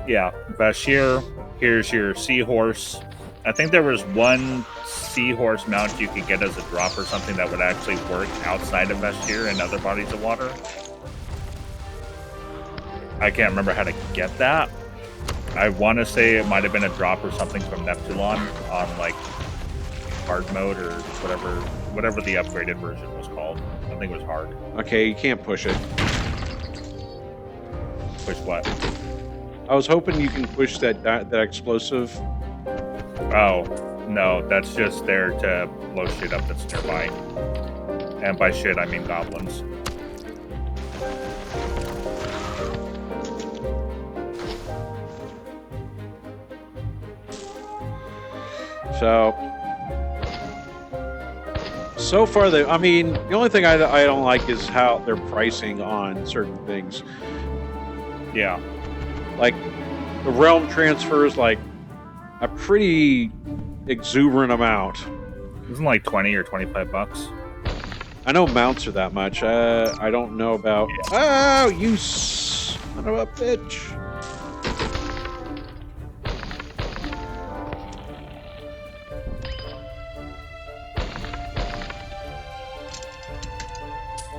Yeah, Bashir, here's your seahorse. I think there was one seahorse mount you could get as a drop or something that would actually work outside of Bashir and other bodies of water. I can't remember how to get that. I want to say it might have been a drop or something from Neptulon on like hard mode or whatever the upgraded version was called. I think it was hard. Okay, you can't push it. Push what? I was hoping you can push that explosive. Oh, no, that's just there to blow shit up that's nearby. And by shit, I mean goblins. So far, the only thing I don't like is how they're pricing on certain things. Yeah. Like, the realm transfers, like, a pretty exuberant amount. Isn't like 20 or 25 bucks? I know mounts are that much. I don't know about... Yeah. Oh, you son of a bitch.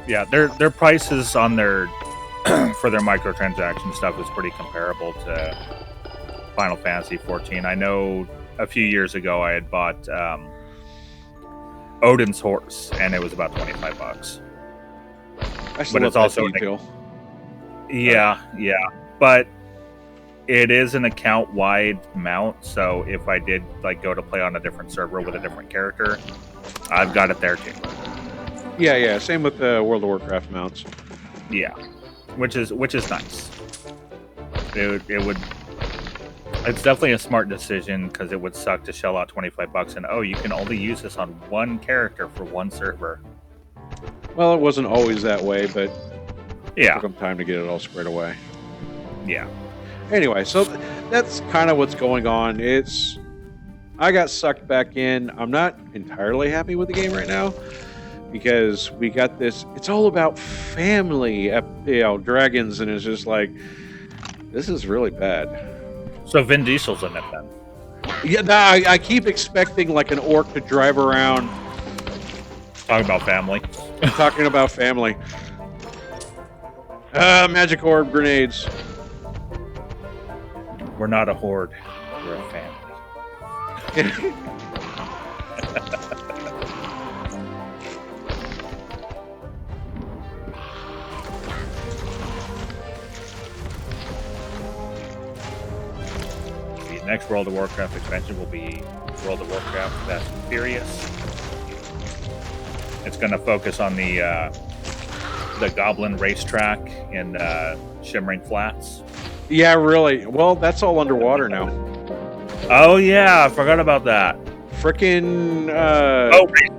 Yeah, their prices on their for their microtransaction stuff is pretty comparable to Final Fantasy 14. I know a few years ago I had bought Odin's horse, and it was about 25 bucks. But it's also yeah, but it is an account-wide mount. So if I did like go to play on a different server with a different character, I've got it there too. Yeah. Same with the World of Warcraft mounts. Yeah, which is nice. It would. It's definitely a smart decision because it would suck to shell out 25 bucks and you can only use this on one character for one server. Well, it wasn't always that way, but yeah, it took them time to get it all squared away. Yeah. Anyway, so that's kind of what's going on. I got sucked back in. I'm not entirely happy with the game right now, because we got this, it's all about family, dragons, and it's just like, this is really bad. So Vin Diesel's in it then? Yeah, I keep expecting like an orc to drive around. Talking about family. Talking about family. Magic orb grenades. We're not a horde, we're a family. Next World of Warcraft expansion will be World of Warcraft Fast and Furious. It's going to focus on the goblin racetrack in Shimmering Flats. Yeah, really. Well, that's all underwater now. Oh yeah, I forgot about that. Frickin' boat race.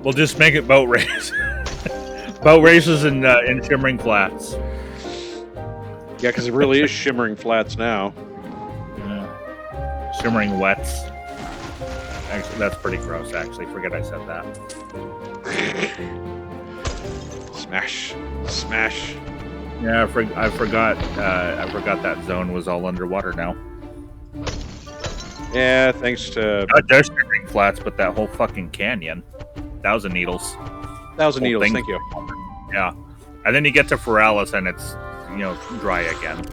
We'll just make it boat race. Boat races in Shimmering Flats. Yeah, because it really is Shimmering Flats now. Yeah. Shimmering Wets. Actually, that's pretty gross. Actually, forget I said that. Smash, smash. Yeah, I forgot that zone was all underwater now. Yeah, thanks to Not just Shimmering Flats, but that whole fucking canyon. 1,000 Needles. 1,000 Needles. Thank you. Yeah, and then you get to Feralis and it's dry again.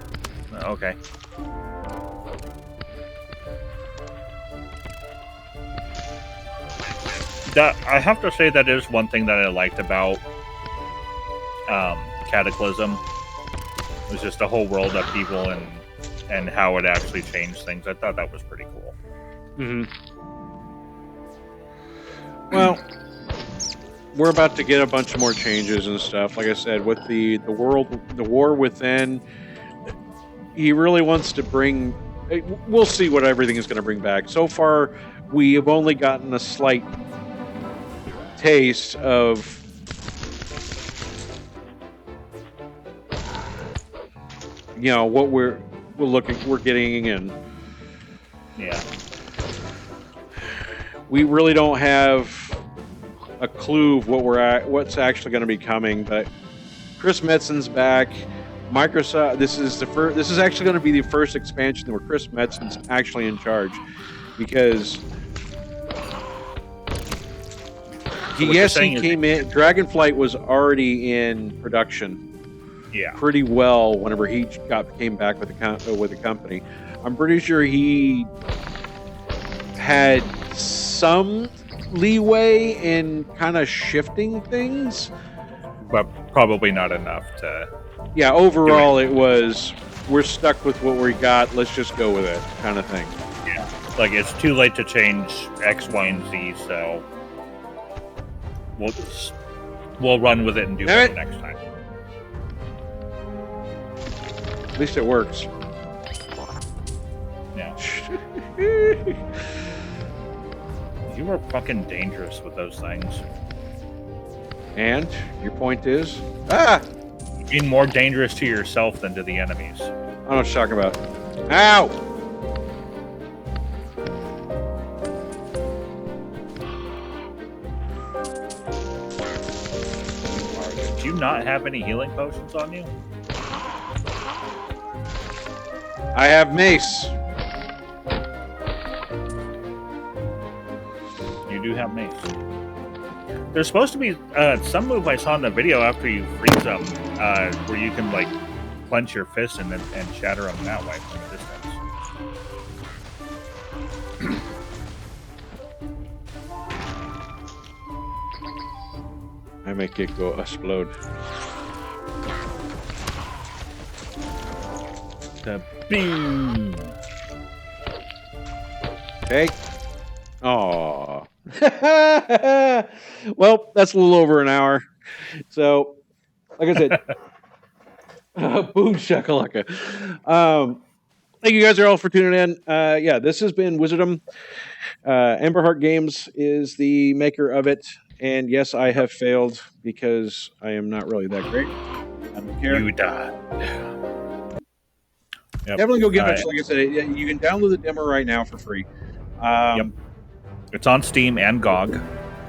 Okay. That I have to say that is one thing that I liked about Cataclysm. It was just a whole world of people and how it actually changed things. I thought that was pretty cool. Mm-hmm. Well, we're about to get a bunch of more changes and stuff. Like I said, with the war within, he really wants to bring. We'll see what everything is going to bring back. So far, we have only gotten a slight taste of what we're getting in. Yeah. We really don't have a clue of what's actually going to be coming, but Chris Metzen's back. Microsoft. This is actually going to be the first expansion where Chris Metzen's actually in charge, because he came in. Dragonflight was already in production. Yeah. Pretty well whenever he came back with the company. I'm pretty sure he had some leeway in kind of shifting things, but probably not enough to. Yeah, overall it was, we're stuck with what we got, let's just go with it kind of thing. Yeah, like it's too late to change X, Y, and Z, so we'll run with it and do it next time. At least it works. Yeah. You are fucking dangerous with those things. And your point is? Being more dangerous to yourself than to the enemies. I don't know what you're talking about. Ow! Do you not have any healing potions on you? I have mace. You do have mace. There's supposed to be some move I saw in the video after you freeze them, where you can like clench your fist and shatter them that way from a distance. I make it go explode. Boom. Okay. Aww. Well, that's a little over an hour. So, like I said, boom shakalaka. Thank you guys all for tuning in. Yeah, this has been Wizordum. Emberheart Games is the maker of it. And yes, I have failed because I am not really that great. I don't care. You died. Yep. Definitely go get it. Like I said, you can download the demo right now for free. Yep. It's on Steam and GOG.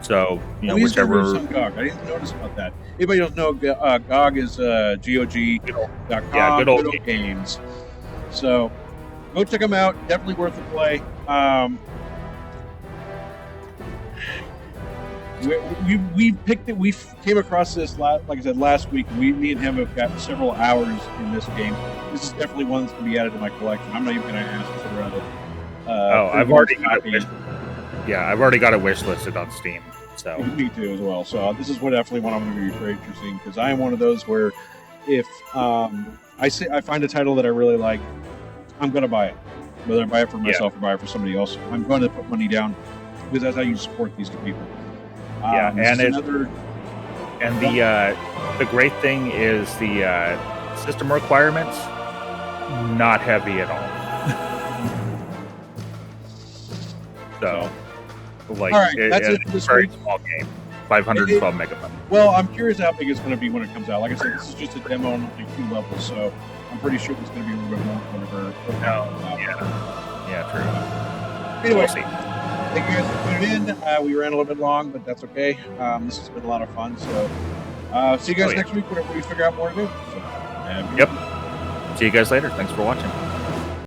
So, whichever. On GOG. I didn't notice about that. Anybody don't know, GOG is GOG.com. Yeah, good old games. So, go check them out. Definitely worth the play. We picked it. We came across this, like I said, last week. Me and him have got several hours in this game. This is definitely one that's going to be added to my collection. I'm not even going to ask for it. I've already got it. Yeah, I've already got it wish listed on Steam. So me too as well. So this is definitely one I'm going to be very interested in, because I am one of those where if I find a title that I really like, I'm going to buy it. Whether I buy it for myself or buy it for somebody else, I'm going to put money down, because that's how you support these two people. Yeah, and another... the great thing is the system requirements not heavy at all. So, like, all right, that's it for it's this a very week. small game, 512 megabytes. Well, I'm curious how big it's going to be when it comes out. Like I said, this is just a demo on only 2 levels, so I'm pretty sure it's going to be a little bit more whenever. Yeah, true. Anyway, We'll see. thank you guys for tuning in. We ran a little bit long, but that's okay. This has been a lot of fun. So, see you guys next week whenever we figure out more to do. So, Yep. See you guys later. Thanks for watching.